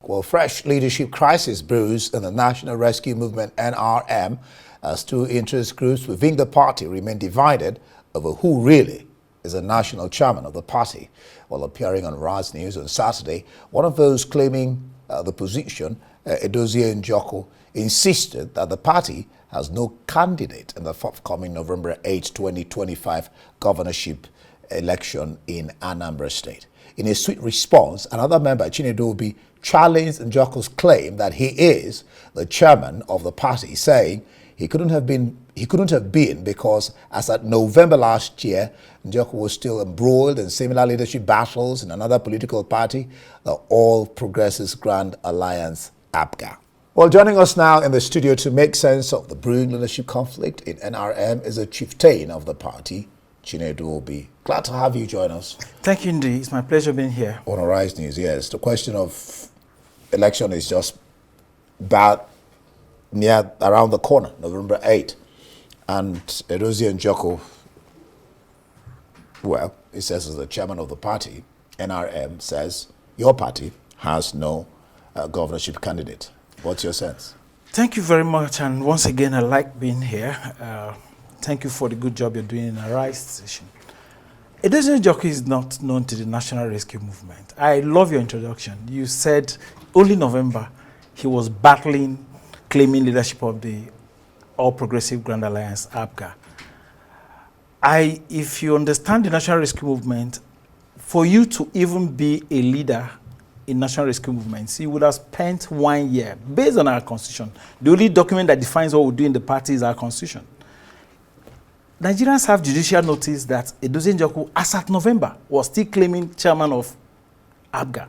Well, fresh leadership crisis brews in the National Rescue Movement NRM as two interest groups within the party remain divided over who really is the national chairman of the party. While appearing on Raz News on Saturday, one of those claiming the position, Edozie Njoku, insisted that the party has no candidate in the forthcoming November 8, 2025 governorship election in Anambra State. In a swift response, another member, Chinedu Obi, challenged Njoku's claim that he is the chairman of the party, saying he couldn't have been because as at November last year, Njoku was still embroiled in similar leadership battles in another political party, the All Progressives Grand Alliance, APGA. Well, joining us now in the studio to make sense of the brewing leadership conflict in NRM is a chieftain of the party, Chinedu Obi. Glad to have you join us. Thank you indeed. It's my pleasure being here. On Rise News, yes. The question of election is just around the corner, November 8. And Edozie Njoku, well, he says as the chairman of the party, NRM, says your party has no governorship candidate. What's your sense? Thank you very much. And once again, I like being here. Thank you for the good job you're doing in a Rise session. Edozie Njoku is not known to the National Rescue Movement. I love your introduction. You said only November he was battling, claiming leadership of the All Progressive Grand Alliance, APGA. If you understand the National Rescue Movement, for you to even be a leader in National Rescue Movements, you would have spent 1 year, based on our constitution. The only document that defines what we do in the party is our constitution. Nigerians have judicial notice that Edozie Njoku, as at November, was still claiming chairman of APGA.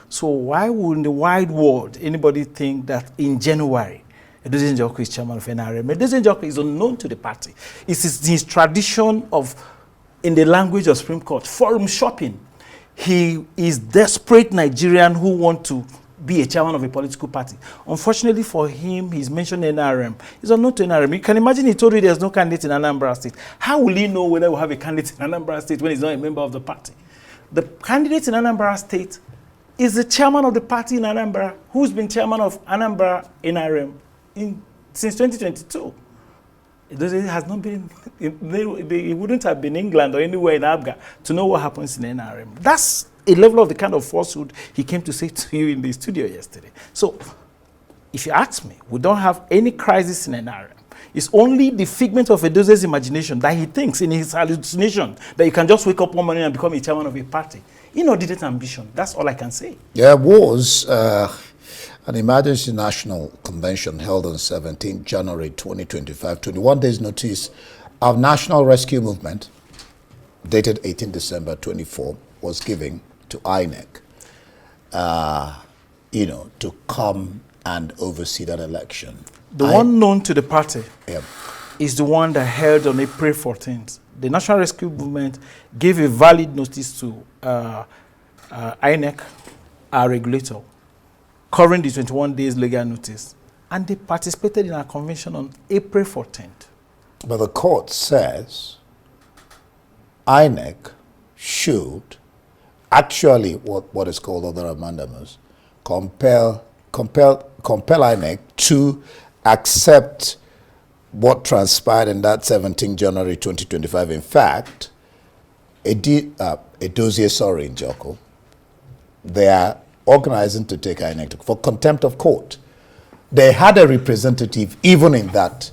So why would in the wide world anybody think that in January, Edozie Njoku is chairman of NRM? Edozie Njoku is unknown to the party. It is his tradition of, in the language of Supreme Court, forum shopping. He is desperate Nigerian who want to be a chairman of a political party. Unfortunately for him, he's mentioned NRM. He's unknown to NRM. You can imagine he told you there's no candidate in Anambra State. How will he know whether we have a candidate in Anambra State when he's not a member of the party? The candidate in Anambra State is the chairman of the party in Anambra, who's been chairman of Anambra NRM since 2022. It has not been, it wouldn't have been England or anywhere in APGA to know what happens in NRM. That's a level of the kind of falsehood he came to say to you in the studio yesterday. So, if you ask me, we don't have any crisis in NRM. It's only the figment of Edozie's imagination that he thinks in his hallucination that you can just wake up one morning and become a chairman of a party. Inordinate ambition. That's all I can say. There was an emergency national convention held on 17 January 2025, 21 days notice of National Rescue Movement, dated 18 December 24, was given to INEC, to come and oversee that election. The one known to the party is the one that held on April 14th. The National Rescue Movement gave a valid notice to INEC, our regulator, covering the 21 days legal notice. And they participated in our convention on April 14th. But the court says INEC should actually, what is called other mandamus, compel INEC to accept what transpired in that 17 January 2025. In fact, Edozie Njoku, they are organizing to take INEC for contempt of court. They had a representative even in that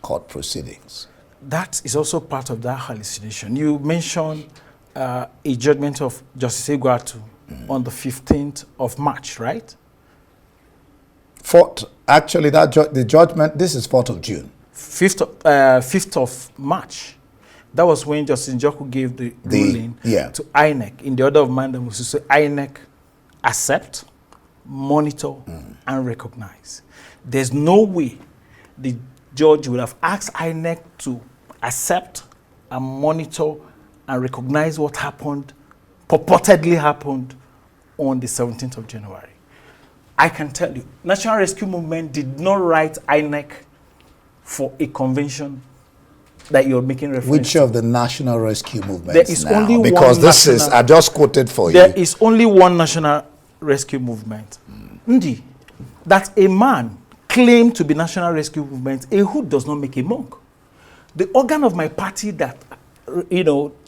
court proceedings. That is also part of that hallucination. You mentioned a judgment of Justice Egwatu on the 15th of March, right? Actually, the judgment, this is 4th of June. 5th of March. That was when Justice Njoku gave the ruling to INEC in the order of mandamus to say INEC accept, monitor, and recognize. There's no way the judge would have asked INEC to accept and monitor and recognize what happened, purportedly happened, on the 17th of January. I can tell you, National Rescue Movement did not write INEC for a convention that you're making reference Which to. of the National Rescue Movements There is now? only because one this is, I just quoted for There you. is only one National Rescue Movement. Ndi, that a man claimed to be National Rescue Movement, a hood does not make a monk. The organ of my party that,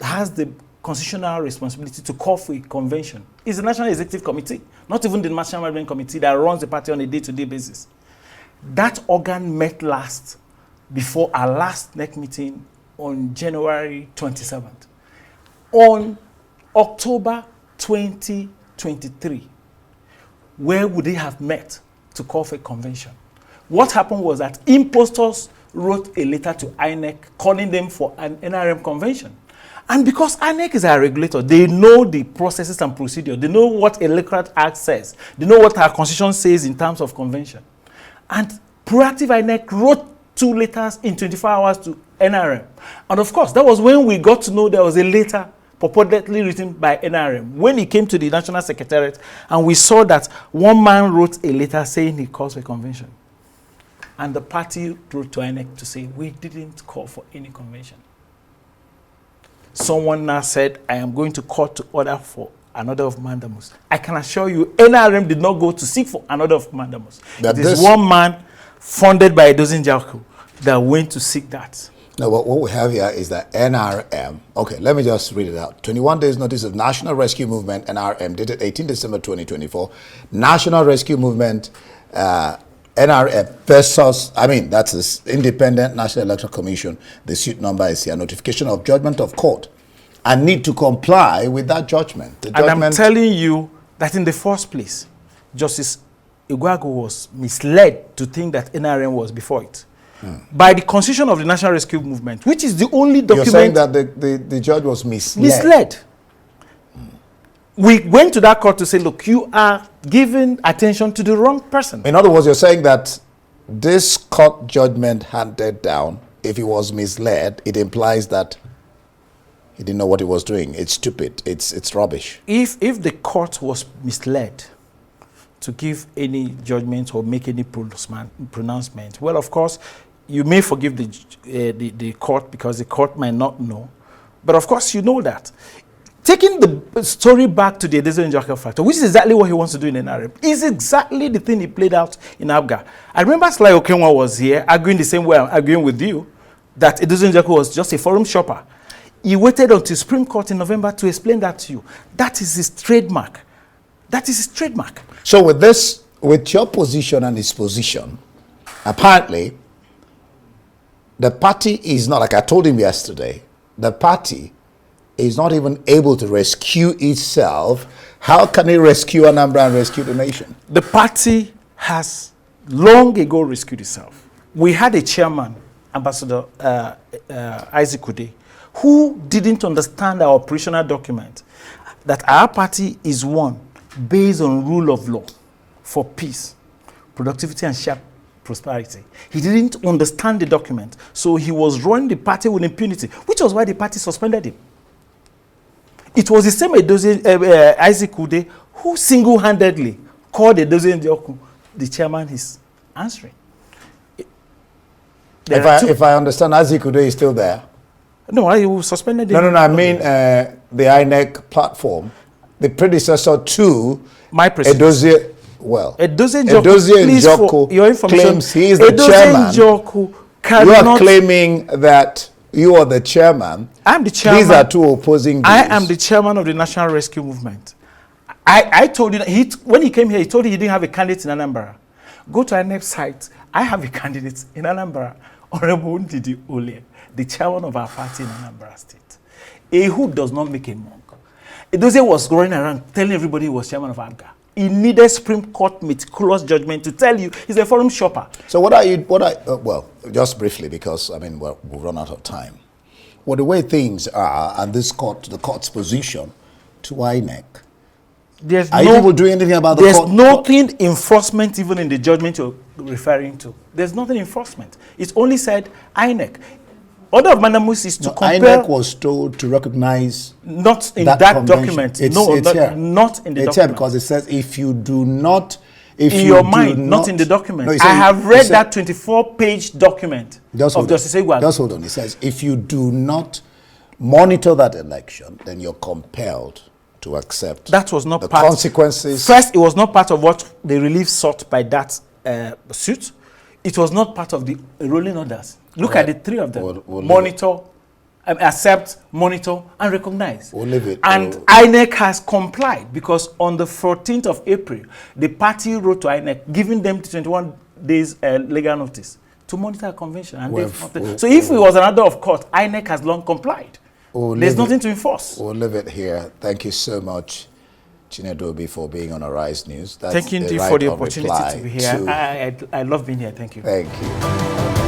has the constitutional responsibility to call for a convention is the National Executive Committee, not even the National Management Committee that runs the party on a day-to-day basis. That organ met last before our last NEC meeting on January 27th. On October 2023, where would they have met to call for a convention? What happened was that impostors wrote a letter to INEC calling them for an NRM convention. And because INEC is our regulator, they know the processes and procedures. They know what Electoral Act says. They know what our constitution says in terms of convention. And proactive INEC wrote 2 letters in 24 hours to NRM. And of course, that was when we got to know there was a letter purportedly written by NRM. When he came to the National Secretariat, and we saw that one man wrote a letter saying he calls for a convention. And the party wrote to INEC to say, we didn't call for any convention. Someone now said, I am going to court to order for an order of mandamus. I can assure you, NRM did not go to seek for an order of mandamus. It is one man funded by Edozie Njoku that went to seek that. No, what we have here is that NRM. Okay, let me just read it out. 21 days notice of National Rescue Movement, NRM, dated 18 December 2024. National Rescue Movement, NRM versus, that's this Independent National Electoral Commission. The suit number is here. Notification of judgment of court. I need to comply with that judgment. The judgment. And I'm telling you that in the first place, Justice Igwago was misled to think that NRM was before it. By the constitution of the National Rescue Movement, which is the only document. You're saying that the judge was misled? Misled. We went to that court to say, look, you are giving attention to the wrong person. In other words, you're saying that this court judgment handed down, if he was misled, it implies that he didn't know what he was doing. It's stupid. It's rubbish. If the court was misled to give any judgment or make any pronouncement, well, of course, you may forgive the court because the court might not know. But of course, you know that. Taking the story back to the Edozie Njoku factor, which is exactly what he wants to do in NRM, is exactly the thing he played out in Abga. I remember Sly Okenwa was here arguing the same way I'm arguing with you, that Edozie Njoku was just a forum shopper. He waited until Supreme Court in November to explain that to you. That is his trademark. That is his trademark. So with this, with your position and his position, apparently, the party is not, like I told him yesterday, the party is not even able to rescue itself. How can it rescue Anambra and rescue the nation? The party has long ago rescued itself. We had a chairman, Ambassador Isaac Ude, who didn't understand our operational document, that our party is one based on rule of law for peace, productivity, and shared prosperity. He didn't understand the document, so he was running the party with impunity, which was why the party suspended him. It was the same Isaac Ude who single-handedly called Edozie Njoku the chairman he's answering. If I understand, Isaac Ude is still there. No, I suspended him. No, I mean the INEC platform, the predecessor to my president. Edozie, well, Edozie Njoku, your information, claims he is the chairman. Njoku you are claiming that you are the chairman. I'm the chairman. These are two opposing views. I am the chairman of the National Rescue Movement. I told you that when he came here, he told you he didn't have a candidate in Anambra. Go to our next site. I have a candidate in Anambra, Honorable Ndidi Ole, the chairman of our party in Anambra State. A who does not make a monk. Edozie was going around telling everybody he was chairman of ABGA. He needed Supreme Court meticulous judgment to tell you he's a forum shopper. So well, just briefly, because we've run out of time. Well, the way things are, and the court's position to INEC, are you people doing anything about the court? There's nothing enforcement even in the judgment you're referring to. There's nothing enforcement. It's only said INEC. Order of mandamus is to compare. INEC was told to recognize not in that document. It's not in the document. It's here because it says if you do not, not in the document. No, I have read that 24-page document of Justice Igwago. Just hold on. It says if you do not monitor that election, then you're compelled to accept That was not the part. consequences. First, it was not part of what the relief sought by that suit. It was not part of the rolling orders. Look at the three of them: monitor, accept, monitor, and recognize. We'll leave it. And INEC has complied, because on the 14th of April, the party wrote to INEC, giving them 21 days legal notice to monitor a convention. And so if it was an order of court, INEC has long complied. There's nothing to enforce. We'll leave it here. Thank you so much, Chinedobi, for being on Arise News. Thank you for the opportunity to be here. I love being here. Thank you. Thank you.